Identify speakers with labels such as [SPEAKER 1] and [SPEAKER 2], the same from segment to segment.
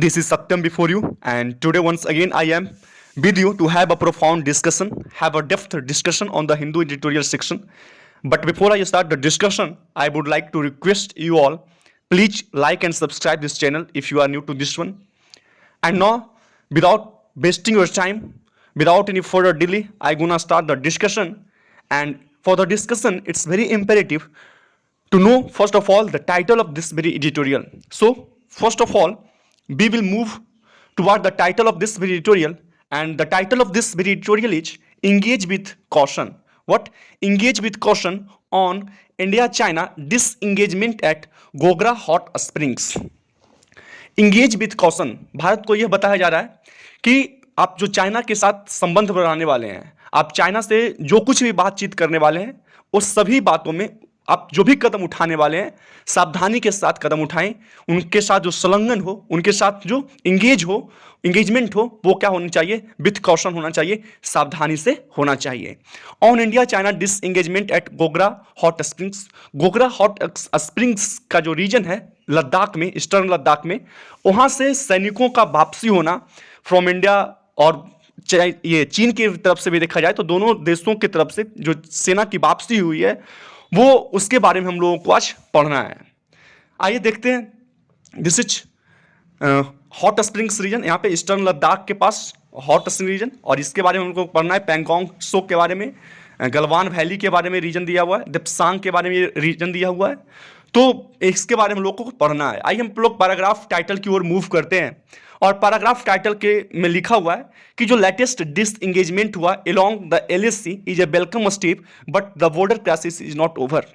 [SPEAKER 1] This is Satyam before you, and today once again I am with you to have a profound discussion, have a depth discussion on the Hindu editorial section. But before I start the discussion, I would like to request you all, please like and subscribe this channel if you are new to this one. And now, without wasting your time, without any further delay, I'm gonna start the discussion. And for the discussion, it's very imperative to know first of all the title of this very editorial. So first of all, we will move toward the title of this very editorial, and the title of this very editorial is Engage with Caution. What? Engage with Caution on India China disengagement at Gogra Hot Springs. Engage with caution, Bharat को यह बताया जा रहा है कि आप जो China के साथ संबंध बनाने वाले हैं, आप चाइना से जो कुछ भी बातचीत करने वाले हैं, उस सभी बातों में आप जो भी कदम उठाने वाले हैं, सावधानी के साथ कदम उठाएं। उनके साथ जो संलग्न हो, उनके साथ जो इंगेजमेंट हो, वो क्या होनी चाहिए? विथ कॉशन होना चाहिए, सावधानी से होना चाहिए। On India China disengagement at Gogra hot springs. Gogra hot springs का जो रीजन है लद्दाख में, ईस्टर्न लद्दाख में, वहां से सैनिकों का वापसी होना फ्रॉम इंडिया, और ये चीन की तरफ से भी देखा जाए तो दोनों देशों की तरफ से जो सेना की वापसी हुई है, वो उसके बारे में हम लोगों को आज पढ़ना है। आइए देखते हैं। This is hot springs region, यहाँ पे ईस्टर्न लद्दाख के पास हॉट स्प्रिंग रीजन, और इसके बारे में हमको पढ़ना है। पैंगोंग त्सो के बारे में, गलवान वैली के बारे में रीजन दिया हुआ है, दिप्सांग के बारे में रीजन दिया हुआ है, तो इसके बारे में हम लोग को पढ़ना है। आइए हम लोग पैराग्राफ टाइटल की ओर मूव करते हैं, और पैराग्राफ टाइटल के में लिखा हुआ है कि जो लेटेस्ट डिसएंगेजमेंट हुआ along the LAC is a welcome step but the border crisis is not over.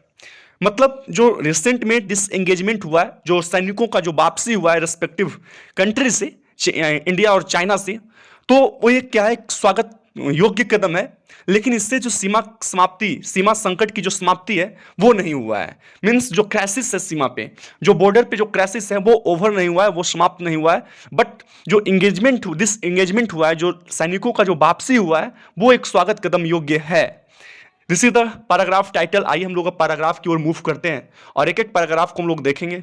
[SPEAKER 1] मतलब जो रिसेंट में डिसएंगेजमेंट हुआ है, जो सैनिकों का जो वापसी हुआ है रेस्पेक्टिव कंट्री से, इंडिया और चाइना से, तो वो ये क्या है, स्वागत योग्य कदम है, लेकिन इससे जो सीमा संकट की जो समाप्ति है वो नहीं हुआ है। मीन्स जो क्राइसिस है सीमा पे, जो बॉर्डर पे जो क्राइसिस है वो ओवर नहीं हुआ है, वो समाप्त नहीं हुआ है, बट जो डिसएंगेजमेंट हुआ है, जो सैनिकों का जो वापसी हुआ है, वो एक स्वागत कदम योग्य है। This is the paragraph title. आइए हम लोग पैराग्राफ की ओर मूव करते हैं और एक एक पैराग्राफ को हम लोग देखेंगे।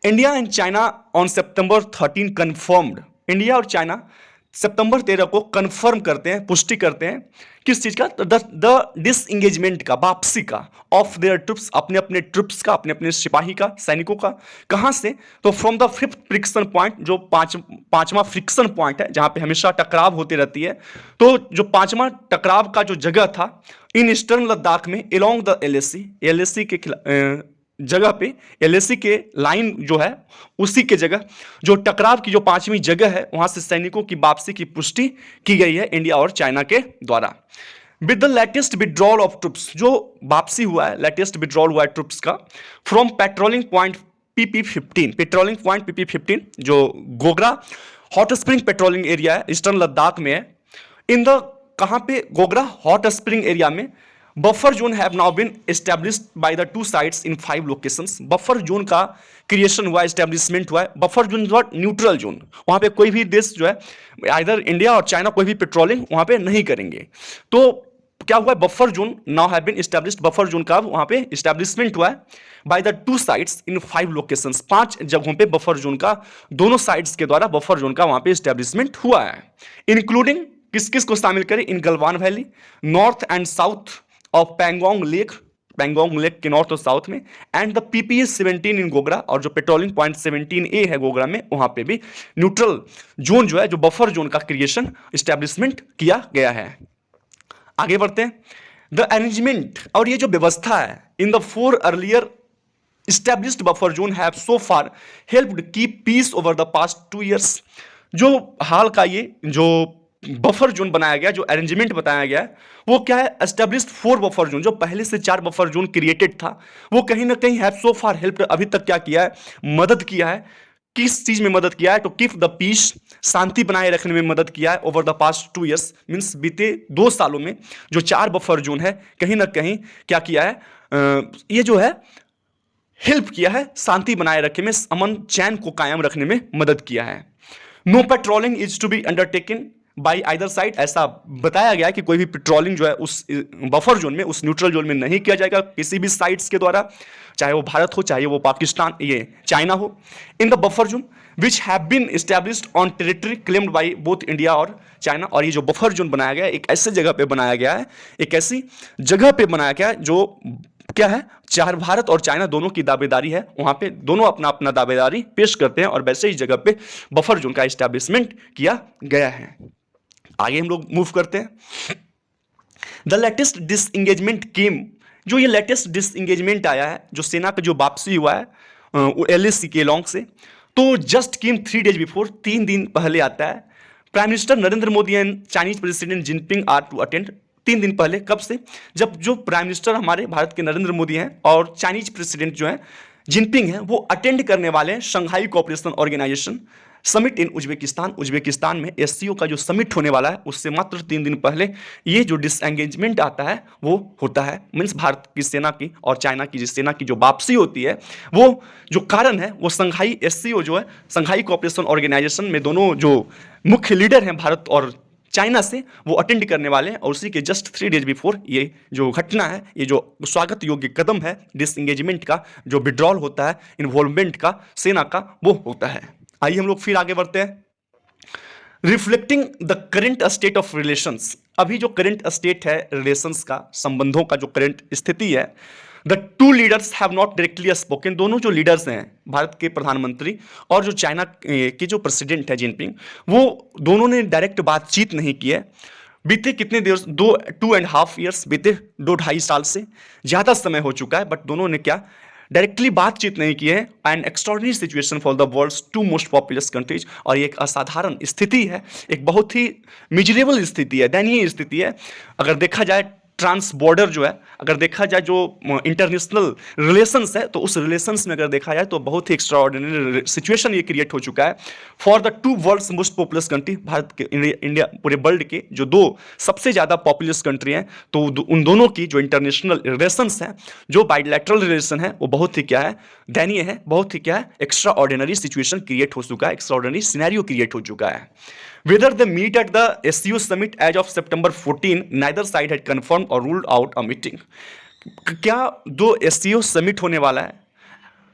[SPEAKER 1] India and China on September 13 confirmed. India और चाइना सितंबर 13 को कंफर्म करते हैं, पुष्टि करते हैं किस चीज का? द डिसएंगेजमेंट का, वापसी का, ऑफ देयर ट्रुप्स, अपने अपने ट्रुप्स का, अपने अपने सिपाही का, सैनिकों का। कहां से? तो from the fifth friction point, जो पांचवा फ्रिक्शन पॉइंट है जहां पे हमेशा टकराव होती रहती है, तो जो पांचवा टकराव का जो जगह था इन ईस्टर्न लद्दाख में अलोंग द एलएसी के जगह पे, एलएसी के लाइन जो है उसी के जगह जो टकराव की जो पांचवी जगह है, वहां से सैनिकों की वापसी की पुष्टि की गई है इंडिया और चाइना के द्वारा। With the latest withdrawal of troops, जो वापसी हुआ है, लेटेस्ट विड्रॉल हुआ है ट्रुप्स का from patrolling point PP15, patrolling point PP15 जो Gogra hot spring patrolling area है, ईस्टर्न लद्दाख में है। इन द कहां पे? गोगरा हॉट स्प्रिंग एरिया में buffer zone have now been established by the two sides in 5 locations. Buffer zone का creation हुआ, establishment हुआ है। बफर जोन न्यूट्रल जोन, वहां पे कोई भी देश जो है, आइदर इंडिया और चाइना, कोई भी पेट्रोलिंग वहां पे नहीं करेंगे। तो क्या हुआ है? Buffer zone now have been established, buffer zone का वहां पे एस्टैब्लिशमेंट हुआ है by the two sides in 5 locations. 5 जगहों पे बफर जोन का, दोनों साइड्स के द्वारा बफर जोन का वहां पे एस्टैब्लिशमेंट हुआ है। इंक्लूडिंग किस किस को शामिल करें? In Galwan valley, north and south of Pangong lake के नॉर्थ और साउथ में, and the PP17 in Gogra, और जो पेट्रोलिंग पॉइंट 17A है गोगरा में, वहां पे भी न्यूट्रल जोन जो है, जो बफर जोन का क्रिएशन, एस्टैब्लिशमेंट किया गया है। आगे बढ़ते हैं। द अरेंजमेंट, और ये जो व्यवस्था है, in the 4 earlier established buffer zone have so far helped keep peace over the past 2 years। जो हाल का ये जो बफर जोन बनाया गया, जो अरेंजमेंट बताया गया है, वो क्या है? एस्टेब्लिश्ड 4 बफर जोन, जो पहले से 4 बफर जोन क्रिएटेड था, वो कहीं ना कहीं हैव सो फार हेल्प, अभी तक क्या किया है? मदद किया है। किस चीज में मदद किया है? तो कीप द पीस, शांति बनाए रखने में मदद किया है over the past 2 years, means बीते 2 सालों में जो 4 बफर जोन है, कहीं ना कहीं क्या किया है? ये जो है हेल्प किया है, शांति बनाए रखने में, अमन चैन को कायम रखने में मदद किया है। No patrolling is to be undertaken by either side, ऐसा बताया गया कि कोई भी पेट्रोलिंग जो है उस बफर जोन में, उस न्यूट्रल जोन में नहीं किया जाएगा किसी भी साइड्स के द्वारा, चाहे वो भारत हो, चाहे वो पाकिस्तान, ये चाइना हो, in the buffer zone which have been established on territory claimed by both India और चाइना। और ये जो बफर जोन बनाया गया है एक ऐसे जगह पे बनाया गया है, एक ऐसी जगह पे बनाया गया है जो क्या है, चाहे भारत और चाइना दोनों की दावेदारी है, वहां पे दोनों अपना अपना दावेदारी पेश करते हैं और वैसे ही जगह पे बफर जोन का एस्टैब्लिशमेंट किया गया है। आगे हम लोग मूव करते हैं। द लेटेस्ट डिसएंगेजमेंट केम, जो ये लेटेस्ट डिसएंगेजमेंट आया है, जो सेना का जो वापसी हुआ है LAC के लॉन्ग से, तो जस्ट केम 3 days बिफोर, 3 दिन पहले आता है। Prime minister Narendra Modi and Chinese president Jinping are to attend. 3 दिन पहले, कब से, जब जो प्राइम मिनिस्टर हमारे भारत के नरेंद्र मोदी हैं और चाइनीज प्रेसिडेंट जो हैं जिनपिंग हैं, वो अटेंड करने वाले हैं Shanghai cooperation organisation summit in Uzbekistan. Uzbekistan में SCO का जो समिट होने वाला है उससे मात्र 3 दिन पहले ये जो डिसएंगेजमेंट आता है वो होता है। मीन्स भारत की सेना की और चाइना की जिस सेना की जो वापसी होती है, वो जो कारण है वो शंघाई SCO जो है, शंघाई कोऑपरेशन ऑर्गेनाइजेशन में दोनों जो मुख्य लीडर हैं भारत और चाइना से, वो अटेंड करने वाले हैं। और उसी के जस्ट 3 days बिफोर ये जो घटना है, ये जो स्वागत योग्य कदम है डिसएंगेजमेंट का, जो विड्रॉल होता है इन्वॉल्वमेंट का सेना का, वो होता है। आइए हम लोग फिर आगे बढ़ते हैं। Reflecting the current state of relations, अभी जो करेंट स्टेट है रिलेशंस का, संबंधों का जो करेंट स्थिति है, the two leaders have not directly spoken, दोनों जो लीडर्स हैं भारत के प्रधानमंत्री और जो चाइना के जो प्रेसिडेंट है जिनपिंग, वो दोनों ने डायरेक्ट बातचीत नहीं की है। बीते कितने देर, 2.5 years बीते, 2-2.5 साल से ज़्यादा समय हो चुका है, बट दोनों ने क्या डायरेक्टली बातचीत नहीं की है। And extraordinary situation for the world's 2 most populous countries, और ये एक असाधारण स्थिति है, एक बहुत ही मिजरेबल स्थिति है, दयनीय स्थिति है। अगर देखा जाए ट्रांस बॉर्डर जो है, अगर देखा जाए जो इंटरनेशनल रिलेशंस है, तो उस रिलेशंस में अगर देखा जाए तो बहुत ही एक्स्ट्राऑर्डिनरी सिचुएशन ये क्रिएट हो चुका है for the 2 world's most populous country. Bharat के, इंडिया, पूरे वर्ल्ड के जो 2 सबसे ज़्यादा पॉपुलस कंट्री हैं, तो उन दोनों की जो इंटरनेशनल रिलेशंस हैं, जो बाइलैटरल रिलेशन है, वो बहुत ही क्या है, दयनीय है, बहुत ही क्या है, एक्स्ट्रा ऑर्डिनरी सिचुएशन क्रिएट हो चुका है, एक्स्ट्रा सिनेरियो क्रिएट हो चुका है। Whether they meet at the SCO summit as of September 14, neither side had confirmed or ruled out a meeting. क्या दो SCO समिट होने वाला है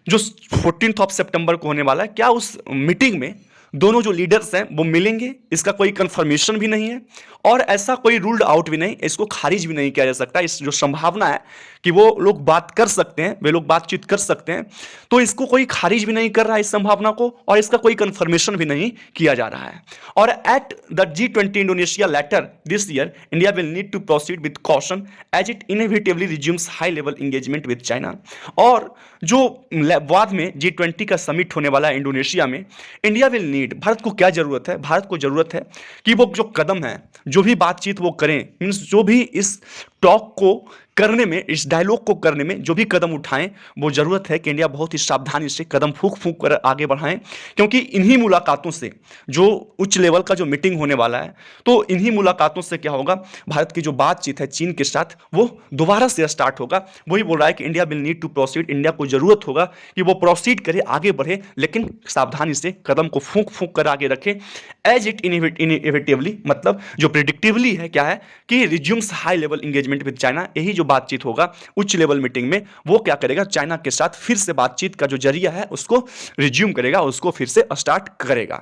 [SPEAKER 1] जो 14 सितंबर को होने वाला है, क्या उस मीटिंग में दोनों जो लीडर्स हैं वो मिलेंगे, इसका कोई कंफर्मेशन भी नहीं है और ऐसा कोई रूल्ड आउट भी नहीं, इसको खारिज भी नहीं किया जा सकता। इस जो संभावना है कि वो लोग बात कर सकते हैं, वे लोग बातचीत कर सकते हैं, तो इसको कोई खारिज भी नहीं कर रहा है इस संभावना को, और इसका कोई कंफर्मेशन भी नहीं किया जा रहा है। और at the G20 Indonesia later this year, India will need to proceed with caution as it inevitably resumes high level engagement with China. और जो बाद में G20 का समिट होने वाला है इंडोनेशिया में, इंडिया विल नीड, भारत को क्या जरूरत है, भारत को जरूरत है कि वो जो कदम है, जो भी बातचीत वो करें, मीन्स जो भी इस टॉक को करने में, इस डायलॉग को करने में जो भी कदम उठाएं, वो जरूरत है कि इंडिया बहुत ही सावधानी से कदम फूंक फूंक कर आगे बढ़ाएं, क्योंकि इन्हीं मुलाकातों से, जो उच्च लेवल का जो मीटिंग होने वाला है, तो इन्हीं मुलाकातों से क्या होगा, भारत की जो बातचीत है चीन के साथ वो दोबारा से स्टार्ट होगा। वही बोल रहा है कि India will need to proceed, India को जरूरत होगा कि वो प्रोसीड करे, आगे बढ़े, लेकिन सावधानी से कदम को फूंक फूंक कर आगे रखे। एज इट इनएविटेबली, मतलब जो प्रिडिक्टिवली है, क्या है कि resumes high level engagement with China, यही जो बातचीत होगा उच्च लेवल मीटिंग में, वो क्या करेगा, चाइना के साथ फिर से बातचीत का जो जरिया है उसको रिज्यूम करेगा, उसको फिर से स्टार्ट करेगा।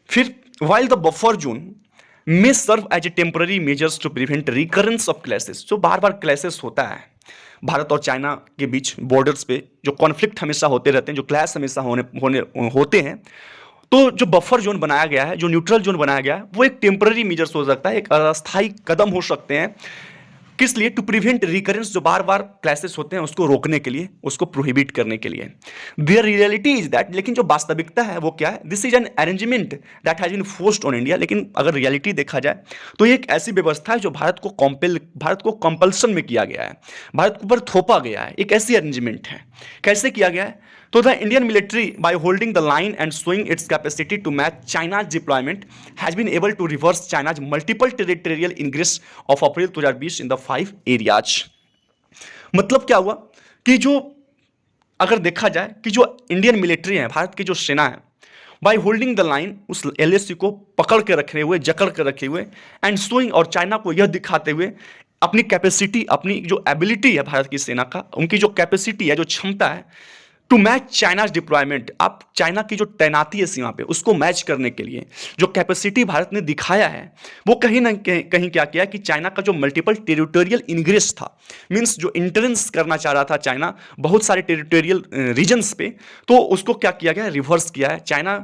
[SPEAKER 1] फिर while the buffer zone may serve as a temporary measures to prevent recurrence of clashes, जो बार बार क्लैशेस होता है भारत और चाइना के बीच बॉर्डर्स पे, जो कॉन्फ्लिक्ट हमेशा होते रहते हैं, जो क्लैश हमेशा होते हैं, तो जो बफर जोन बनाया गया है, जो न्यूट्रल जोन बनाया गया है, वो एक टेम्पररी मेजर्स हो सकता है, एक अस्थायी कदम हो सकते हैं। किस लिए? टू प्रिवेंट रिकरेंस, जो बार बार क्लैशेस होते हैं उसको रोकने के लिए, उसको प्रोहिबिट करने के लिए। देयर रियलिटी इज दैट, लेकिन जो वास्तविकता है वो क्या है, this is an arrangement that has been forced on India. लेकिन अगर रियलिटी देखा जाए तो ये एक ऐसी व्यवस्था है जो भारत को कंपल्सन में किया गया है, भारत के ऊपर थोपा गया है, एक ऐसी अरेंजमेंट है। कैसे किया गया है? तो the Indian military by holding the line and showing its capacity to match China's deployment has been able to reverse China's multiple territorial ingress of April 2020 in the 5 areas. मतलब क्या हुआ कि जो, अगर देखा जाए कि जो इंडियन मिलिट्री है, भारत की जो सेना है, बाय होल्डिंग द लाइन, उस एलएसी को पकड़ के रखे हुए, जकड़ के रखे हुए, एंड शोइंग, और चाइना को यह दिखाते हुए अपनी कैपेसिटी, अपनी जो एबिलिटी है भारत की सेना का, उनकी जो कैपेसिटी है, जो क्षमता है टू मैच चाइनाज डिप्लॉयमेंट, आप चाइना की जो तैनाती है सीमा पे उसको मैच करने के लिए जो कैपेसिटी भारत ने दिखाया है, वो कहीं ना कहीं क्या किया कि चाइना का जो मल्टीपल टेरिटोरियल इनग्रेस था, मींस जो इंटरेंस करना चाह रहा था चाइना बहुत सारे टेरिटोरियल रीजन्स पे, तो उसको क्या किया गया, रिवर्स किया है। चाइना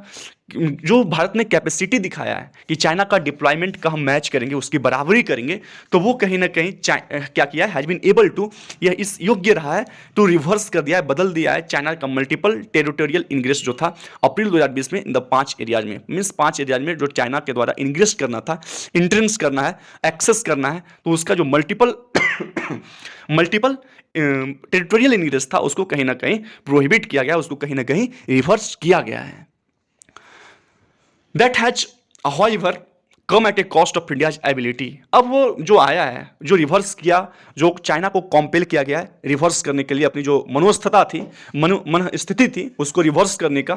[SPEAKER 1] जो भारत ने कैपेसिटी दिखाया है कि चाइना का डिप्लॉयमेंट का हम मैच करेंगे, उसकी बराबरी करेंगे, तो वो कहीं ना कहीं क्या किया है, हैज बीन एबल टू, यह इस योग्य रहा है टू रिवर्स कर दिया है, बदल दिया है चाइना का मल्टीपल टेरिटोरियल इनग्रेस जो था अप्रैल 2020 में इन द 5 एरियाज में, मीन्स 5 एरियाज में जो चाइना के द्वारा इनग्रेस करना था, इंट्रेंस करना है, एक्सेस करना है, तो उसका जो मल्टीपल मल्टीपल टेरिटोरियल इनग्रेस था उसको कहीं ना कहीं प्रोहिबिट किया गया, उसको कहीं ना कहीं रिवर्स किया गया है। That has, however, come at a cost of India's ability। अब वो जो आया है, जो रिवर्स किया, जो चाइना को कॉम्पेल किया गया है रिवर्स करने के लिए, अपनी जो मनोस्थिति थी, मन स्थिति थी उसको रिवर्स करने का,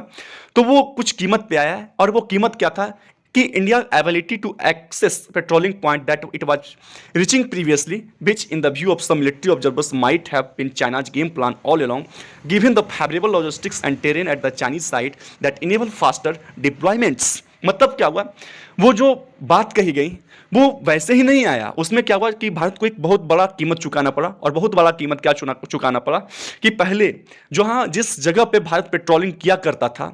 [SPEAKER 1] तो वो कुछ कीमत पे आया है। और वो कीमत क्या था कि India ability to access patrolling point that it was reaching previously, which in the view of some military observers might have been China's game plan all along, given the favourable logistics and terrain at the Chinese side that enable faster deployments. मतलब क्या हुआ, वो जो बात कही गई वो वैसे ही नहीं आया, उसमें क्या हुआ कि भारत को एक बहुत बड़ा कीमत चुकाना पड़ा। और बहुत बड़ा कीमत क्या चुकाना पड़ा कि पहले जो हाँ जिस जगह पे भारत पेट्रोलिंग किया करता था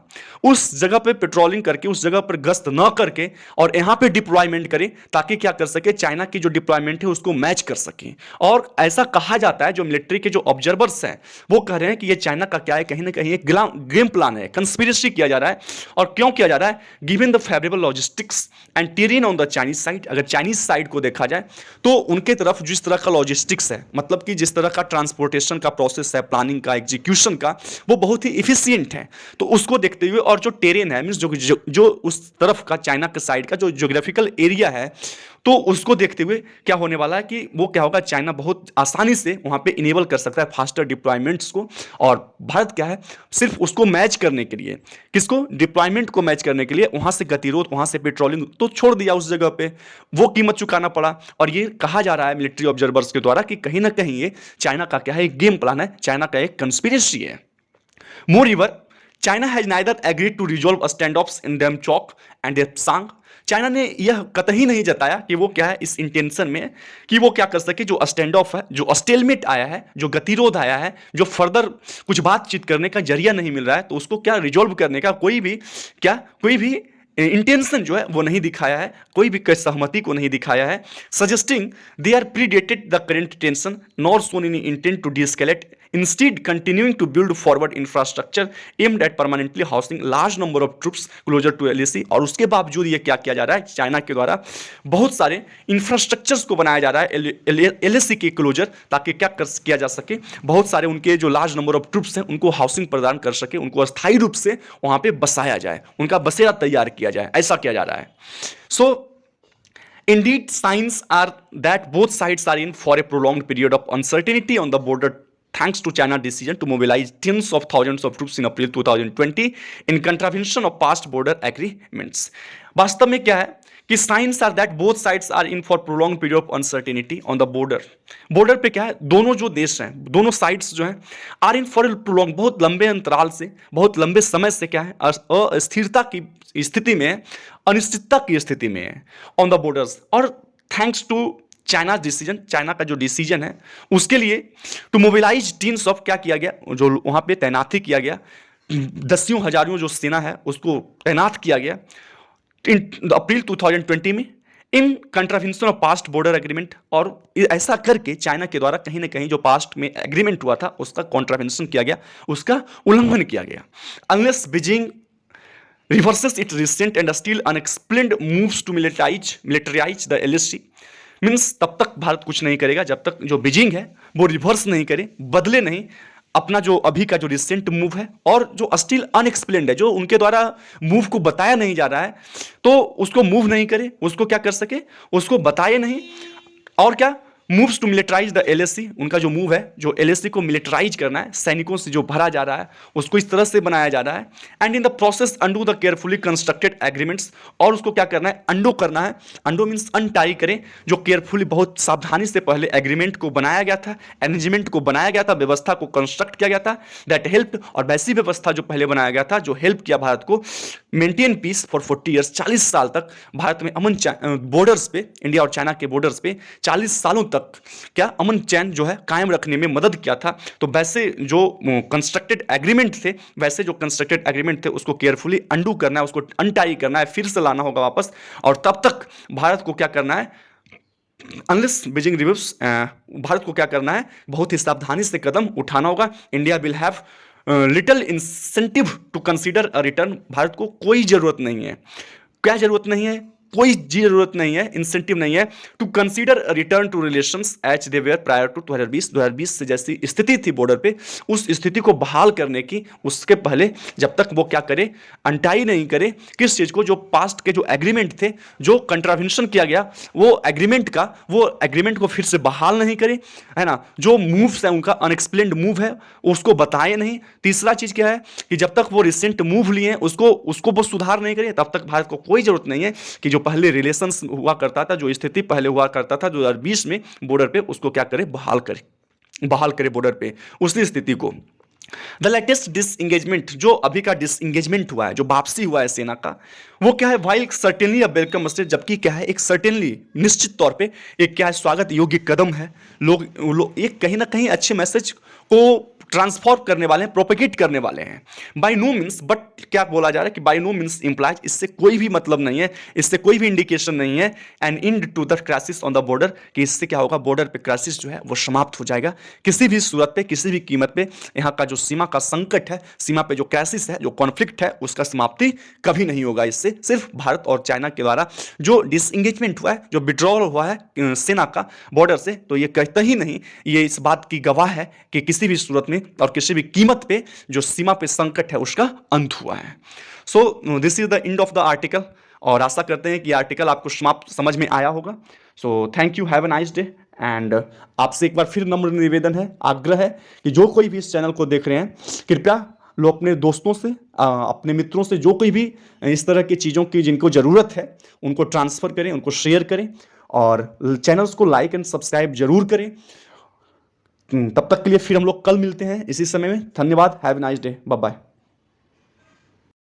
[SPEAKER 1] उस जगह पे पेट्रोलिंग करके, उस जगह पर गश्त न करके और यहाँ पे डिप्लॉयमेंट करे, ताकि क्या कर सके, चाइना की जो डिप्लॉयमेंट है उसको मैच कर सके। और ऐसा कहा जाता है, जो मिलिट्री के जो ऑब्जर्वर्स हैं वो कह रहे हैं कि ये चाइना का क्या है, कहीं ना कहीं एक गेम प्लान है, कंस्पिरेसी किया जा रहा है। और क्यों किया जा रहा है, given the favourable logistics and terrain on the Chinese side. अगर चाइनीज साइड को देखा जाए तो उनके तरफ जिस तरह का लॉजिस्टिक्स है, मतलब कि जिस तरह का ट्रांसपोर्टेशन का प्रोसेस है, प्लानिंग का, एग्जीक्यूशन का, वो बहुत ही इफिशियंट है। तो उसको देखते हुए, और जो टेरेन है मीन्स जो उस तरफ का चाइना के साइड का जो ज्योग्राफिकल एरिया है, तो उसको देखते हुए क्या होने वाला है कि वो क्या होगा, चाइना बहुत आसानी से वहां पे इनेबल कर सकता है फास्टर डिप्लॉयमेंट्स को। और भारत क्या है, सिर्फ उसको मैच करने के लिए, किसको, डिप्लॉयमेंट को मैच करने के लिए वहां से गतिरोध, वहां से पेट्रोलिंग तो छोड़ दिया उस जगह पे, वो कीमत चुकाना पड़ा। और ये कहा जा रहा है मिलिट्री ऑब्जर्वर्स के द्वारा कि कहीं ना कहीं ये चाइना का क्या है, एक गेम प्लान है, चाइना का एक कंस्पिरेसी है। Moreover, China has neither agreed to resolve stand offs in Demchok and Depsang. China ने यह कतई नहीं जताया कि वो क्या है, इस इंटेंशन में कि वो क्या कर सके, जो स्टैंड ऑफ है, जो स्टेलमेट आया है, जो गतिरोध आया है, जो फर्दर कुछ बातचीत करने का जरिया नहीं मिल रहा है, तो उसको क्या रिजॉल्व करने का कोई भी इंटेंशन जो है वो नहीं दिखाया है, कोई भी सहमति को नहीं दिखाया है। Suggesting they are predated the current tension nor shown any intent to deescalate, instead continuing to build forward infrastructure aimed at permanently housing large number of troops closer to LAC. और उसके बावजूद ये क्या किया जा रहा है, चाइना के द्वारा बहुत सारे इंफ्रास्ट्रक्चर्स को बनाया जा रहा है एलएसी के क्लोजर, ताकि क्या किया जा सके, बहुत सारे उनके जो लार्ज नंबर ऑफ ट्रूप्स हैं उनको हाउसिंग प्रदान कर सके, उनको अस्थायी रूप से वहां पे बसाया जाए, उनका बसेरा तैयार किया जाए, ऐसा किया जा रहा है। सो indeed signs are that both sides are in for a prolonged period of uncertainty on the border, thanks to China's decision to mobilize tens of thousands of troops in April 2020 in contravention of past border agreements। वास्तव में क्या है कि signs are that both sides are in for prolong period of uncertainty on the border. Border पे क्या है, दोनों जो देश हैं, दोनों साइड्स जो हैं, आर इन फॉर प्रोलॉन्ग, बहुत लंबे अंतराल से, बहुत लंबे समय से क्या है, अस्थिरता की स्थिति में है, अनिश्चितता की स्थिति में है ऑन द बॉर्डर्स। और thanks to China decision, China का जो डिसीजन है उसके लिए टू मोबिलाइज टीम्स ऑफ, क्या किया गया, जो वहां पे तैनाती किया गया, दसियों हजारों जो सेना है उसको तैनात किया गया इन अप्रैल 2020 में इन contravention of past border agreement. और ऐसा करके चाइना के द्वारा कहीं ना कहीं जो पास्ट में एग्रीमेंट हुआ था उसका कॉन्ट्रावेंशन किया गया, उसका उल्लंघन किया गया। Unless Beijing reverses its recent and still unexplained moves to militarize the LAC, means तब तक भारत कुछ नहीं करेगा जब तक जो बीजिंग है वो रिवर्स नहीं करे, बदले नहीं अपना जो अभी का जो रिसेंट मूव है, और जो स्टिल अनएक्सप्लेन्ड है, जो उनके द्वारा मूव को बताया नहीं जा रहा है, तो उसको मूव नहीं करे, उसको क्या कर सके, उसको बताए नहीं, और क्या moves to militarise the LAC, उनका जो मूव है, जो एलएसी को मिलिटराइज करना है, सैनिकों से जो भरा जा रहा है उसको इस तरह से बनाया जा रहा है। And in the process undo the carefully constructed agreements, और उसको क्या करना है, अंडो करना है। अंडो मीन्स अनटाई करें, जो केयरफुली बहुत सावधानी से पहले एग्रीमेंट को बनाया गया था, अरेंजमेंट को बनाया गया था, व्यवस्था को कंस्ट्रक्ट किया गया था, दैट हेल्प, और वैसी व्यवस्था जो पहले बनाया गया था जो हेल्प किया भारत को मेंटेन पीस फॉर 40 ईयर्स, 40 साल तक भारत में अमन, बॉर्डर्स पे, इंडिया और चाइना के बॉर्डर्स पे 40 सालों तक क्या अमन चैन जो है कायम रखने में मदद किया था। तो वैसे जो कंस्ट्रक्टेड एग्रीमेंट थे, वैसे जो कंस्ट्रक्टेड एग्रीमेंट थे उसको केयरफुली अंडू करना है, उसको अनटाई करना है, फिर से लाना होगा वापस। और तब तक भारत को क्या करना है, अनलेस बीजिंग रिव्यूज, भारत को क्या करना है, बहुत ही सावधानी से कदम उठाना होगा। India will have little incentive to consider a return, Bharat को कोई जरूरत नहीं है, क्या जरूरत नहीं है, कोई जरूरत नहीं है, इंसेंटिव नहीं है to consider return to relations as they were prior to 2020 से जैसी स्थिति थी बॉर्डर पे, उस स्थिति को बहाल करने की, उसके पहले जब तक वो क्या करे, अनटाई नहीं करे किस चीज को, जो पास्ट के जो एग्रीमेंट थे, जो कंट्रावेंशन किया गया वो एग्रीमेंट को फिर से बहाल नहीं करे, है ना, जो मूव्स है उनका अनएक्सप्लेन्ड मूव है उसको बताए नहीं। तीसरा चीज क्या है कि जब तक वो रिसेंट मूव लिए हैं उसको वो सुधार नहीं करे, तब तक भारत को कोई जरूरत नहीं है कि जो पहले रिलेशंस हुआ करता था, जो स्थिति पहले हुआ करता था 2020 में बॉर्डर पे, उसको क्या करे, बहाल करे बॉर्डर पे उसी स्थिति को। द लेटेस्ट डिसएंगेजमेंट, जो अभी का डिसएंगेजमेंट हुआ है, जो वापसी हुआ है सेना का, वो क्या है, वाइल सर्टेनली अ वेलकम स्टेप, जबकि क्या है, एक सर्टेनली निश्चित तौर पे एक क्या है, स्वागत योग्य कदम है। लोग एक कहीं ना कहीं अच्छे मैसेज को ट्रांसफॉर्म करने वाले हैं, प्रोपेगेट करने वाले हैं। बाय नो मीन्स, बट क्या बोला जा रहा है कि बाय नो मीन्स इंप्लाइज, इससे कोई भी मतलब नहीं है, इससे कोई भी इंडिकेशन नहीं है an end to the crisis on the border, कि इससे क्या होगा, बॉर्डर पे क्राइसिस जो है वो समाप्त हो जाएगा किसी भी सूरत पे, किसी भी कीमत पे। यहाँ का जो सीमा का संकट है, सीमा पे जो क्राइसिस है, जो कॉन्फ्लिक्ट है, उसका समाप्ति कभी नहीं होगा इससे। सिर्फ भारत और चाइना के द्वारा जो डिसएंगेजमेंट हुआ है, जो विड्रॉल हुआ है सेना का बॉर्डर से, तो ये कहता ही नहीं, ये इस बात की गवाह है कि किसी भी सूरत में और किसी भी कीमत पे जो सीमा पे संकट है उसका अंत हुआ है। So this is the end of the article, और आशा करते हैं कि आर्टिकल आपको समाप्त समझ में आया होगा। So thank you, have a nice day. And आपसे एक बार फिर नम्र निवेदन है, आग्रह है कि जो कोई भी इस चैनल को देख रहे हैं, कृपया लोग अपने दोस्तों से, अपने मित्रों से, जो कोई भी इस तरह की चीज़ों की जिनको ज़रूरत है उनको ट्रांसफ़र करें, उनको शेयर करें, और चैनल्स को लाइक एंड सब्सक्राइब जरूर करें। तब तक के लिए फिर हम लोग कल मिलते हैं इसी समय में। धन्यवाद, have a nice day, bye bye.